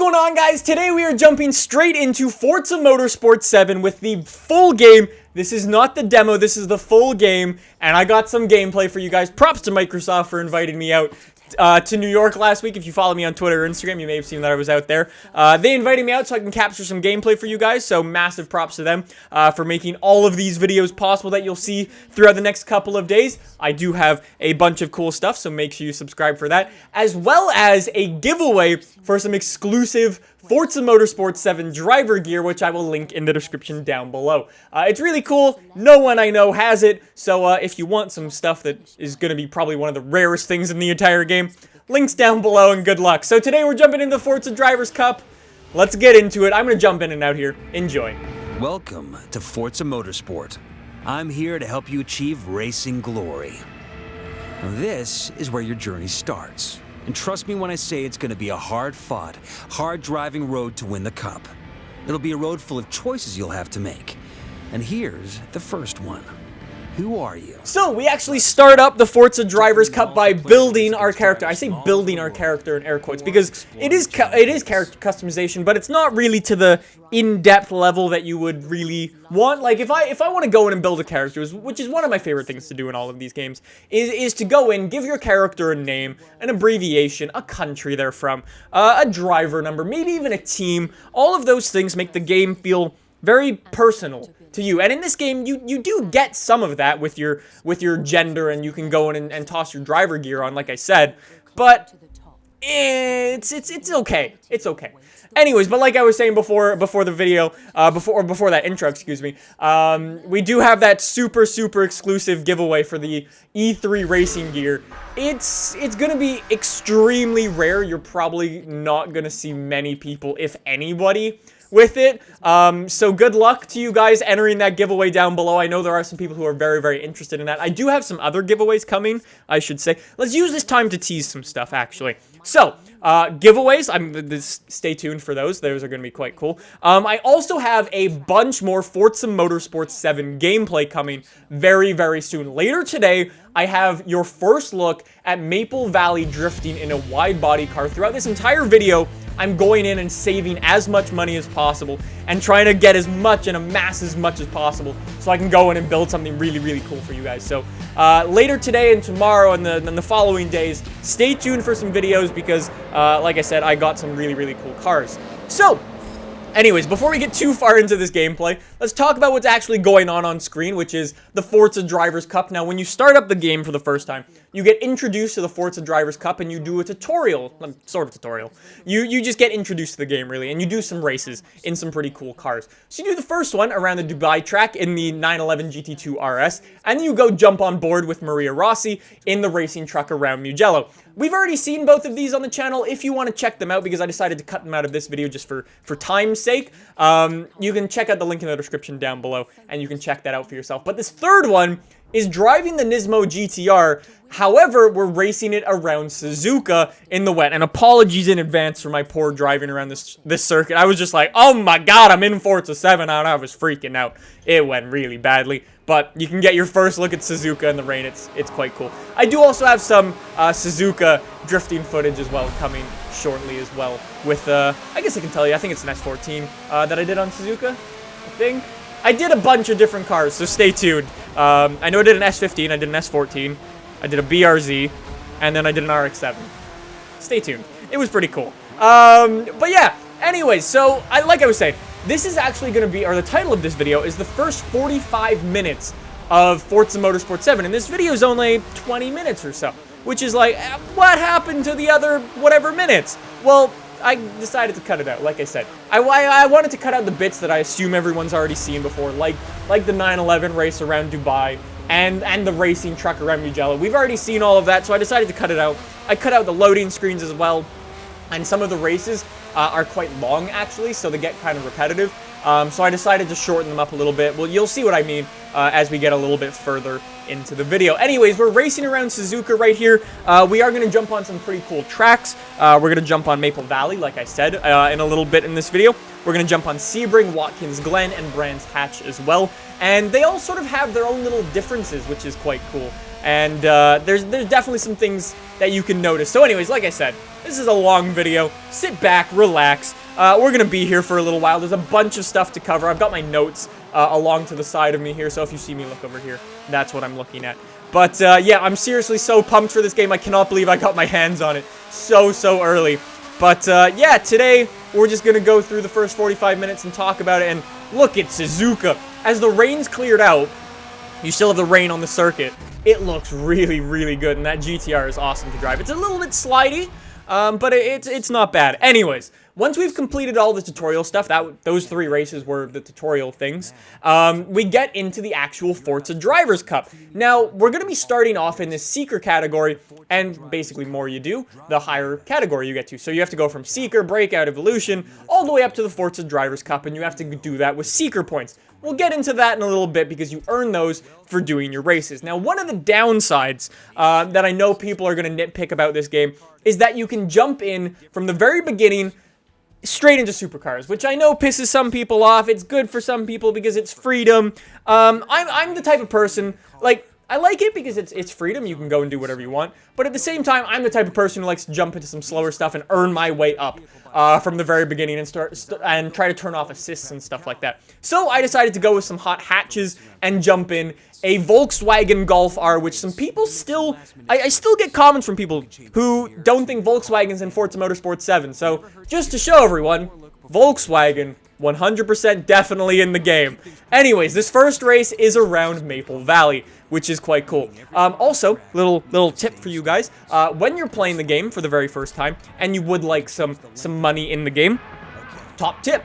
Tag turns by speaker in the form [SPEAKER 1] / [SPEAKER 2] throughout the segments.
[SPEAKER 1] going on, guys? Today we are jumping straight into Forza Motorsport 7 with the full game. This is not the demo, this is the full game, and I got some gameplay for you guys. Props to Microsoft for inviting me out to New York last week. If you follow me on Twitter or Instagram, you may have seen that I was out there. They invited me out so I can capture some gameplay for you guys, so massive props to them for making all of these videos possible that you'll see throughout the next couple of days. I do have a bunch of cool stuff, so make sure you subscribe for that, as well as a giveaway for some exclusive Forza Motorsport 7 driver gear, which I will link in the description down below. It's really cool. No one I know has it, so if you want some stuff that is going to be probably one of the rarest things in the entire game, links down below and good luck. So today we're jumping into Forza Drivers Cup. Let's get into it. I'm going to jump in and out here. Enjoy.
[SPEAKER 2] Welcome to Forza Motorsport. I'm here to help you achieve racing glory. Now, this is where your journey starts. And trust me when I say it's going to be a hard-fought, hard-driving road to win the Cup. It'll be a road full of choices you'll have to make. And here's the first one. Who are you?
[SPEAKER 1] So, we actually start up the Forza Drivers Cup by building our character. I say building our character in air quotes because it is character customization, but it's not really to the in-depth level that you would really want. Like, if I want to go in and build a character, which is one of my favorite things to do in all of these games, is to go in, give your character a name, an abbreviation, a country they're from, a driver number, maybe even a team. All of those things make the game feel very personal to you. And in this game, you do get some of that with your gender, and you can go in and toss your driver gear on, like I said. But it's okay. It's okay. Anyways, but like I was saying before the video, before that intro, excuse me, we do have that super exclusive giveaway for the E3 racing gear. It's gonna be extremely rare. You're probably not gonna see many people, if anybody, with it. So good luck to you guys entering that giveaway down below. I know there are some people who are very interested in that. I do have some other giveaways coming, I should say. Let's use this time to tease some stuff, actually. So, giveaways, stay tuned for those. Those are going to be quite cool. I also have a bunch more Forza Motorsport 7 gameplay coming very soon. Later today, I have your first look at Maple Valley drifting in a wide body car. Throughout this entire video, I'm going in and saving as much money as possible and trying to get as much and amass as much as possible so I can go in and build something really cool for you guys. So later today and tomorrow and the following days, stay tuned for some videos because, like I said, I got some really cool cars. So, anyways, before we get too far into this gameplay, let's talk about what's actually going on screen, which is the Forza Drivers Cup. Now, when you start up the game for the first time, you get introduced to the Forza Drivers Cup and you do a tutorial, sort of tutorial. You just get introduced to the game, really, and you do some races in some pretty cool cars. So you do the first one around the Dubai track in the 911 GT2 RS, and then you go jump on board with Maria Rossi in the racing truck around Mugello. We've already seen both of these on the channel. If you want to check them out, because I decided to cut them out of this video just for time's sake, you can check out the link in the description down below, and you can check that out for yourself. But this third one is driving the Nismo GTR. However, we're racing it around Suzuka in the wet. And apologies in advance for my poor driving around this circuit. I was just like, oh my god, I'm in Forza 7. I was freaking out. It went really badly. But you can get your first look at Suzuka in the rain. It's quite cool. I do also have some Suzuka drifting footage as well coming shortly as well. With, I guess I can tell you, I think it's an S14 that I did on Suzuka, I think. I did a bunch of different cars, so stay tuned. I know I did an S15, I did an S14, I did a BRZ, and then I did an RX-7. Stay tuned. It was pretty cool. But yeah, anyways, so like I was saying, this is actually going to be, or the title of this video is the first 45 minutes of Forza Motorsport 7, and this video is only 20 minutes or so, which is like, what happened to the other whatever minutes? Well, I decided to cut it out, like I said. I wanted to cut out the bits that I assume everyone's already seen before, like the 911 race around Dubai and the racing truck around Mugello. We've already seen all of that, so I decided to cut it out. I cut out the loading screens as well, and some of the races are quite long, actually, so they get kind of repetitive. So I decided to shorten them up a little bit. Well, you'll see what I mean as we get a little bit further into the video. Anyways, we're racing around Suzuka right here. We are going to jump on some pretty cool tracks. We're going to jump on Maple Valley, like I said, in a little bit in this video. We're going to jump on Sebring, Watkins Glen, and Brands Hatch as well. And they all sort of have their own little differences, which is quite cool. and there's definitely some things that you can notice. So anyways, like I said, this is a long video. Sit back, relax. We're gonna be here for a little while. There's a bunch of stuff to cover. I've got my notes along to the side of me here, so if you see me look over here, that's what I'm looking at. But yeah, I'm seriously so pumped for this game. I cannot believe I got my hands on it so early. But yeah, today we're just gonna go through the first 45 minutes and talk about it. And look at Suzuka. As the rain's cleared out, you still have the rain on the circuit. It looks really good, and that GTR is awesome to drive. It's a little bit slidey, but it's not bad. Anyways, once we've completed all the tutorial stuff, those 3 races were the tutorial things, we get into the actual Forza Drivers' Cup. Now, we're going to be starting off in this Seeker category, and basically more you do, the higher category you get to. So you have to go from Seeker, Breakout, Evolution, all the way up to the Forza Drivers' Cup, and you have to do that with Seeker points. We'll get into that in a little bit because you earn those for doing your races. Now, one of the downsides that I know people are going to nitpick about this game is that you can jump in from the very beginning straight into supercars, which I know pisses some people off. It's good for some people because it's freedom. I'm the type of person, like, I like it because it's freedom. You can go and do whatever you want. But at the same time, I'm the type of person who likes to jump into some slower stuff and earn my way up from the very beginning and try to turn off assists and stuff like that. So I decided to go with some hot hatches and jump in a Volkswagen Golf R, which some people still... I still get comments from people who don't think Volkswagen's in Forza Motorsport 7. So just to show everyone, Volkswagen 100% definitely in the game. Anyways, this first race is around Maple Valley, which is quite cool. Also, little tip for you guys, when you're playing the game for the very first time, and you would like some money in the game, top tip,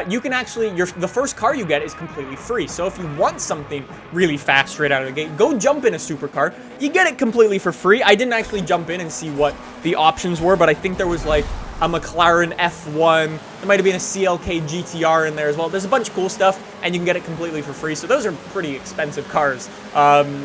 [SPEAKER 1] you can actually, the first car you get is completely free. So if you want something really fast straight out of the gate, go jump in a supercar. You get it completely for free. I didn't actually jump in and see what the options were, but I think there was like a McLaren F1, there might have been a CLK GTR in there as well. There's a bunch of cool stuff, and you can get it completely for free, so those are pretty expensive cars.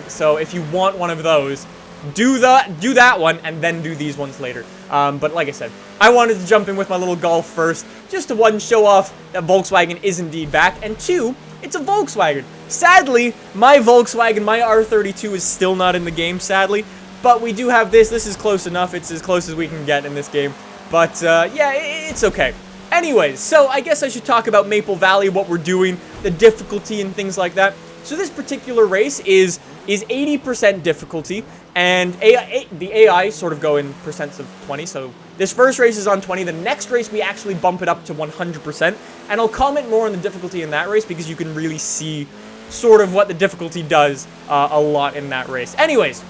[SPEAKER 1] So if you want one of those, do that one, and then do these ones later. But like I said, I wanted to jump in with my little Golf first, just to, 1, show off that Volkswagen is indeed back, and 2, it's a Volkswagen. Sadly, my Volkswagen, my R32 is still not in the game, sadly, but we do have this. This is close enough. It's as close as we can get in this game. But, yeah, it's okay. Anyways, so I guess I should talk about Maple Valley, what we're doing, the difficulty and things like that. So this particular race is 80% difficulty, and the AI sort of go in percents of 20. So this first race is on 20. The next race, we actually bump it up to 100%. And I'll comment more on the difficulty in that race because you can really see sort of what the difficulty does a lot in that race. Anyways,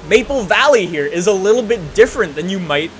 [SPEAKER 1] Maple Valley here is a little bit different than you might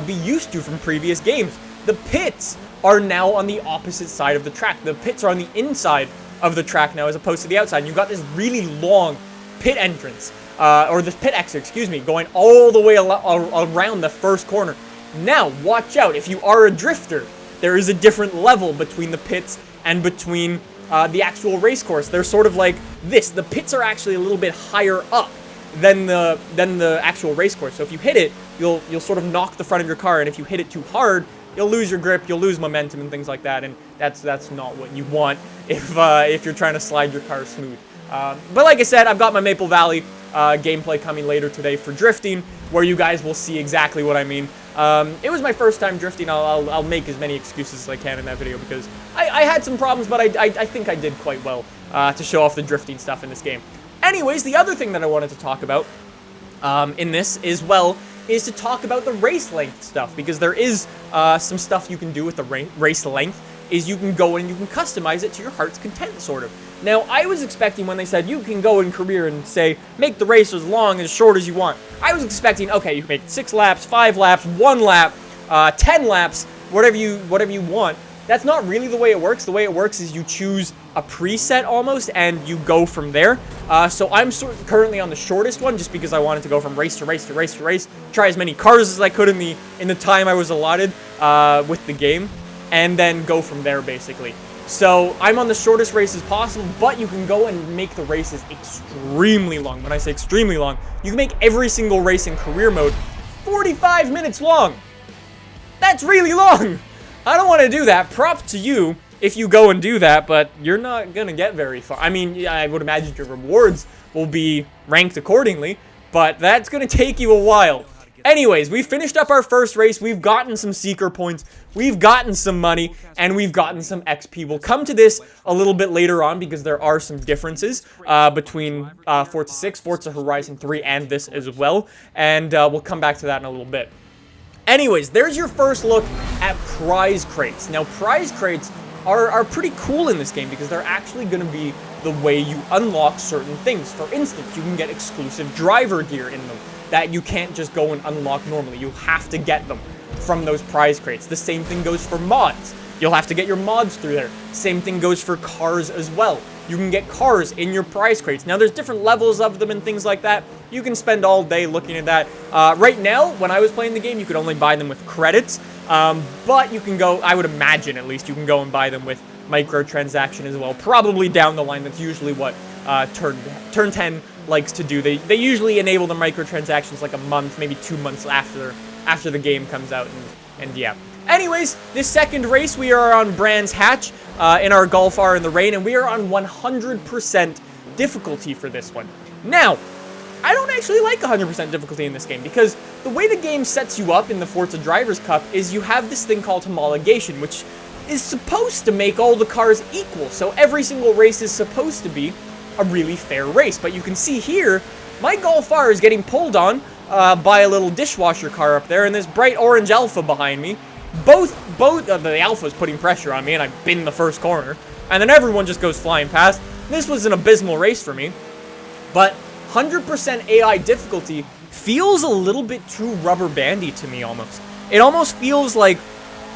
[SPEAKER 1] be used to from previous games. The pits are now on the opposite side of the track. The pits are on the inside of the track now as opposed to the outside. And you've got this really long pit entrance, or this pit exit, excuse me, going all the way around the first corner. Now, watch out. If you are a drifter, there is a different level between the pits and between the actual race course. They're sort of like this. The pits are actually a little bit higher up than the actual race course. So if you hit it, you'll sort of knock the front of your car, and if you hit it too hard, you'll lose your grip, you'll lose momentum and things like that, and that's not what you want if you're trying to slide your car smooth. But like I said, I've got my Maple Valley gameplay coming later today for drifting, where you guys will see exactly what I mean. It was my first time drifting. I'll make as many excuses as I can in that video because I had some problems, but I think I did quite well to show off the drifting stuff in this game. Anyways, the other thing that I wanted to talk about in this as well is to talk about the race length stuff, because there is some stuff you can do with the race length, is you can go and you can customize it to your heart's content, sort of. Now, I was expecting when they said you can go in career and say, make the race as long, as short as you want, I was expecting, okay, you can make 6 laps, 5 laps, 1 lap, 10 laps, whatever you want. That's not really the way it works. The way it works is you choose a preset almost, and you go from there. So I'm currently on the shortest one, just because I wanted to go from race to race to race to race, try as many cars as I could in the time I was allotted with the game, and then go from there basically. So I'm on the shortest races possible, but you can go and make the races extremely long. When I say extremely long, you can make every single race in career mode 45 minutes long. That's really long. I don't want to do that. Props to you if you go and do that, but you're not gonna get very far. I mean, I would imagine your rewards will be ranked accordingly, but that's gonna take you a while. Anyways, we finished up our first race. We've gotten some seeker points, we've gotten some money, and we've gotten some XP. We'll come to this a little bit later on because there are some differences between Forza 6, Forza Horizon 3, and this as well, and we'll come back to that in a little bit. Anyways, there's your first look at prize crates. Now, prize crates are pretty cool in this game because they're actually going to be the way you unlock certain things. For instance, you can get exclusive driver gear in them that you can't just go and unlock normally. You have to get them from those prize crates. The same thing goes for mods. You'll have to get your mods through there. Same thing goes for cars as well. You can get cars in your prize crates. Now, there's different levels of them and things like that. You can spend all day looking at that. Right now, when I was playing the game, you could only buy them with credits. But you can go, I would imagine at least, you can go and buy them with microtransaction as well. Probably down the line, that's usually what Turn 10 likes to do. They usually enable the microtransactions like a month, maybe 2 months after the game comes out, and yeah. Anyways, this second race, we are on Brands Hatch in our Golf R in the Rain, and we are on 100% difficulty for this one. Now, I don't actually like 100% difficulty in this game because the way the game sets you up in the Forza Drivers Cup is you have this thing called homologation, which is supposed to make all the cars equal. So every single race is supposed to be a really fair race. But you can see here, my Golf R is getting pulled on by a little dishwasher car up there, and this bright orange Alpha behind me. Both the Alpha's putting pressure on me, and I bin the first corner, and then everyone just goes flying past. This was an abysmal race for me, but 100% AI difficulty feels a little bit too rubber bandy to me almost. It almost feels like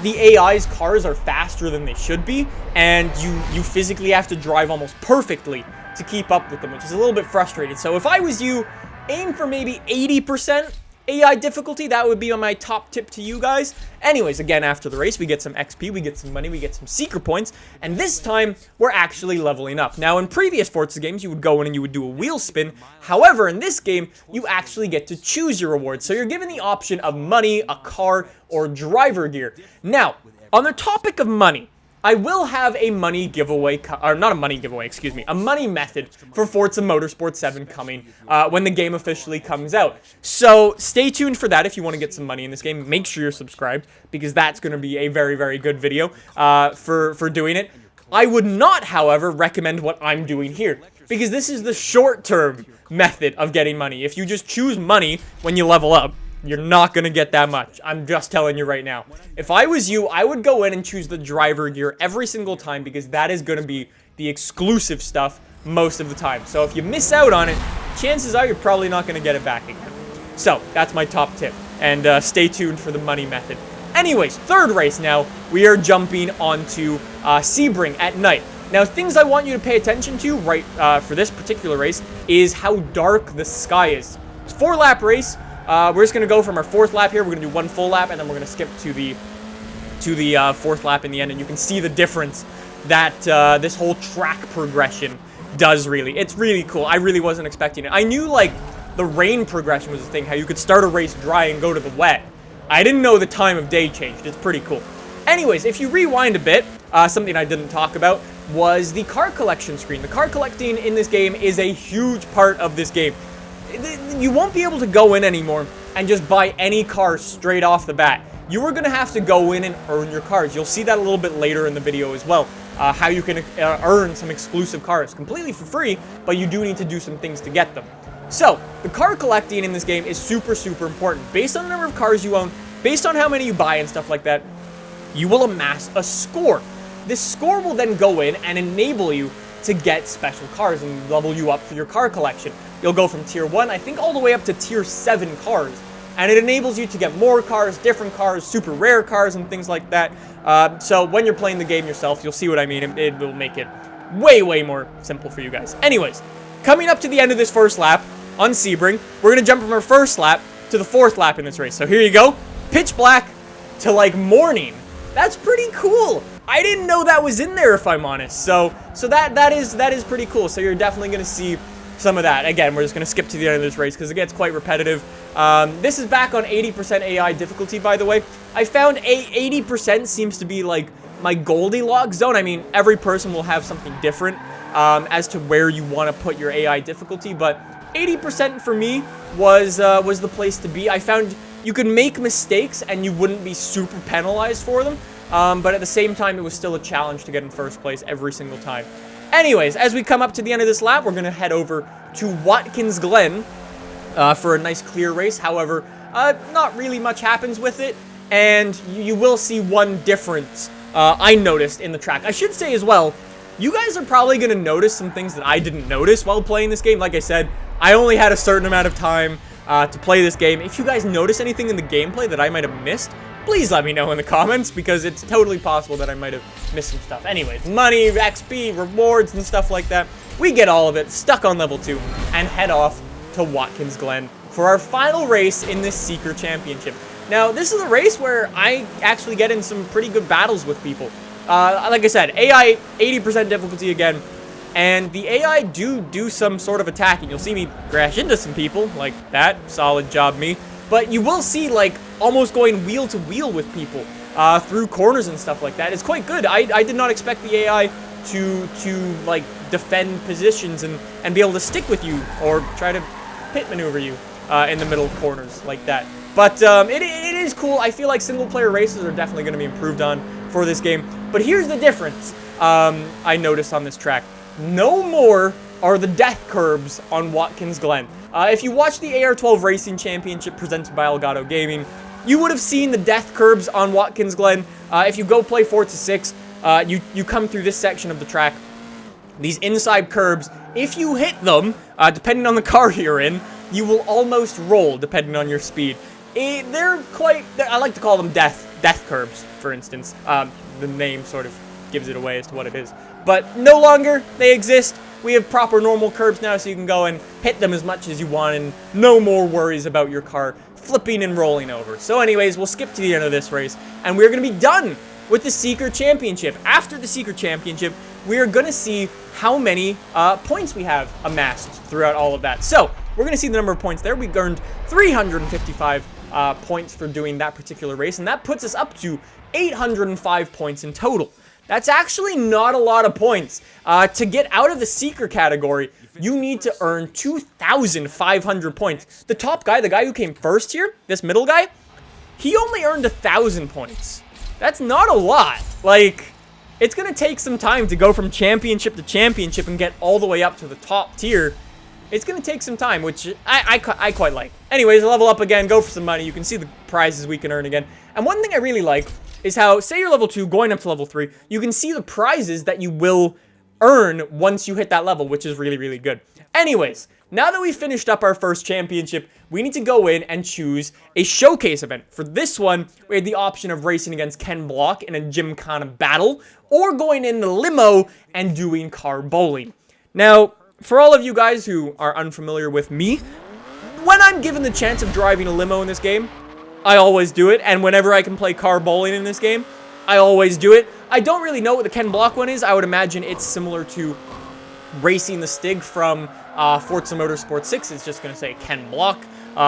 [SPEAKER 1] the AI's cars are faster than they should be, and you physically have to drive almost perfectly to keep up with them, which is a little bit frustrating. So if I was you, aim for maybe 80% AI difficulty. That would be my top tip to you guys. Anyways, again, after the race, we get some XP, we get some money, we get some seeker points, and this time, we're actually leveling up. Now, in previous Forza games, you would go in and you would do a wheel spin. However, in this game, you actually get to choose your rewards. So you're given the option of money, a car, or driver gear. Now, on the topic of money, I will have a money giveaway, or not a money giveaway, excuse me, a money method for Forza Motorsport 7 coming when the game officially comes out. So stay tuned for that if you want to get some money in this game. Make sure you're subscribed because that's going to be a very, very good video for doing it. I would not, however, recommend what I'm doing here because this is the short-term method of getting money. If you just choose money when you level up, you're not going to get that much. I'm just telling you right now. If I was you, I would go in and choose the driver gear every single time because that is going to be the exclusive stuff most of the time. So if you miss out on it, chances are you're probably not going to get it back again. So that's my top tip. And stay tuned for the money method. Anyways, third race now, we are jumping onto Sebring at night. Now, things I want you to pay attention to right for this particular race is how dark the sky is. It's a 4-lap race. We're just going to go from our 4th lap here. We're going to do 1 full lap, and then we're going to skip to the 4th lap in the end. And you can see the difference that this whole track progression does really. It's really cool. I really wasn't expecting it. I knew, like, the rain progression was the thing, how you could start a race dry and go to the wet. I didn't know the time of day changed. It's pretty cool. Anyways, if you rewind a bit, something I didn't talk about was the car collection screen. The car collecting in this game is a huge part of this game. You won't be able to go in anymore and just buy any car straight off the bat. You are going to have to go in and earn your cars. You'll see that a little bit later in the video as well, how you can earn some exclusive cars completely for free, but you do need to do some things to get them. So, the car collecting in this game is super, super important. Based on the number of cars you own, based on how many you buy and stuff like that, you will amass a score. This score will then go in and enable you to get special cars and level you up for your car collection. You'll go from tier 1, I think, all the way up to tier 7 cars. And it enables you to get more cars, different cars, super rare cars, and things like that. So when you're playing the game yourself, you'll see what I mean. It will make it way, way more simple for you guys. Anyways, coming up to the end of this first lap on Sebring, we're going to jump from our first lap to the 4th lap in this race. So here you go. Pitch black to, like, morning. That's pretty cool. I didn't know that was in there, if I'm honest. So that is pretty cool. So you're definitely going to see some of that. Again, we're just going to skip to the end of this race because it gets quite repetitive. This is back on 80% AI difficulty, by the way. I found 80% seems to be like my Goldilocks zone. I mean, every person will have something different as to where you want to put your AI difficulty, but 80% for me was the place to be. I found you could make mistakes and you wouldn't be super penalized for them, but at the same time, it was still a challenge to get in first place every single time. Anyways, as we come up to the end of this lap, we're going to head over to Watkins Glen for a nice clear race. However, not really much happens with it, and you will see one difference I noticed in the track. I should say as well, you guys are probably going to notice some things that I didn't notice while playing this game. Like I said, I only had a certain amount of time to play this game. If you guys notice anything in the gameplay that I might have missed, please let me know in the comments, because it's totally possible that I might have missed some stuff. Anyways, money, XP, rewards, and stuff like that. We get all of it, stuck on level 2, and head off to Watkins Glen for our final race in this Seeker Championship. Now, this is a race where I actually get in some pretty good battles with people. Like I said, AI 80% difficulty again, and the AI do some sort of attacking. You'll see me crash into some people like that. Solid job, me. But you will see, like, almost going wheel to wheel with people through corners and stuff like that. It's quite good. I did not expect the AI to like, defend positions and be able to stick with you or try to pit maneuver you in the middle corners like that. But it is cool. I feel like single-player races are definitely going to be improved on for this game. But here's the difference I noticed on this track. No more are the death curbs on Watkins Glen. If you watch the AR12 Racing Championship presented by Elgato Gaming, you would have seen the death curbs on Watkins Glen. If you go play Forza 6, you come through this section of the track. These inside curbs, if you hit them, depending on the car you're in, you will almost roll, depending on your speed. I like to call them death curbs, for instance. The name sort of gives it away as to what it is. But no longer they exist. We have proper normal curbs now, so you can go and hit them as much as you want, and no more worries about your car flipping and rolling over. So anyways, we'll skip to the end of this race, and we're going to be done with the Seeker Championship. After the Seeker Championship, we are going to see how many points we have amassed throughout all of that. So we're going to see the number of points there. We earned 355 points for doing that particular race, and that puts us up to 805 points in total. That's actually not a lot of points. To get out of the Seeker category, you need to earn 2,500 points. The top guy, the guy who came first here, this middle guy, he only earned 1,000 points. That's not a lot. Like, it's going to take some time to go from championship to championship and get all the way up to the top tier. It's going to take some time, which I quite like. Anyways, level up again, go for some money. You can see the prizes we can earn again. And one thing I really like is how, say you're level 2, going up to level 3, you can see the prizes that you will earn once you hit that level, which is really, really good. Anyways, now that we've finished up our first championship, we need to go in and choose a showcase event. For this one, we had the option of racing against Ken Block in a Gymkhana battle, or going in the limo and doing car bowling. Now, for all of you guys who are unfamiliar with me, when I'm given the chance of driving a limo in this game, I always do it, and whenever I can play car bowling in this game, I always do it. I don't really know what the Ken Block one is. I would imagine it's similar to racing the Stig from Forza Motorsport 6. It's just going to say Ken Block.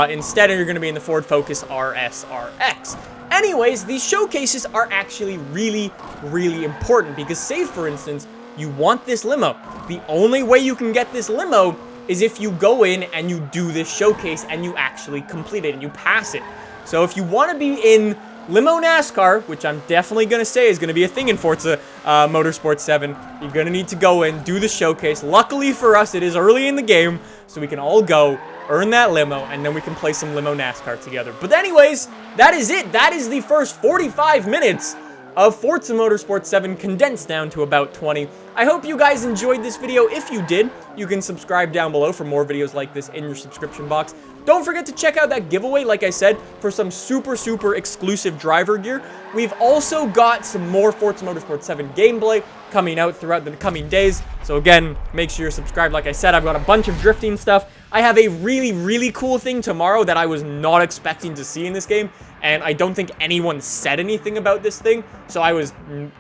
[SPEAKER 1] Instead, you're going to be in the Ford Focus RSRX. Anyways, these showcases are actually really, really important because, say, for instance, you want this limo. The only way you can get this limo is if you go in and you do this showcase and you actually complete it and you pass it. So if you want to be in Limo NASCAR, which I'm definitely going to say is going to be a thing in Forza Motorsport 7, you're going to need to go in, do the showcase. Luckily for us, it is early in the game, so we can all go, earn that limo, and then we can play some Limo NASCAR together. But anyways, that is it. That is the first 45 minutes of Forza Motorsport 7 condensed down to about 20. I hope you guys enjoyed this video. If you did, you can subscribe down below for more videos like this in your subscription box. Don't forget to check out that giveaway, like I said, for some super, super exclusive driver gear. We've also got some more Forza Motorsport 7 gameplay coming out throughout the coming days. So again, make sure you're subscribed. Like I said, I've got a bunch of drifting stuff. I have a really, really cool thing tomorrow that I was not expecting to see in this game. And I don't think anyone said anything about this thing. So I was,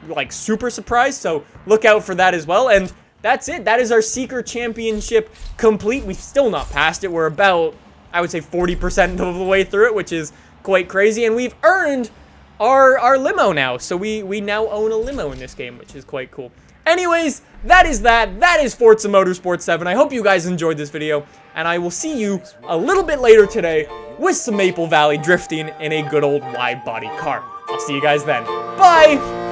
[SPEAKER 1] like, super surprised. So look out for that as well. And that's it. That is our Seeker Championship complete. We've still not passed it. We're about, I would say, 40% of the way through it, which is quite crazy. And we've earned our limo now. So we now own a limo in this game, which is quite cool. Anyways, that is that. That is Forza Motorsport 7. I hope you guys enjoyed this video, and I will see you a little bit later today with some Maple Valley drifting in a good old wide body car. I'll see you guys then. Bye!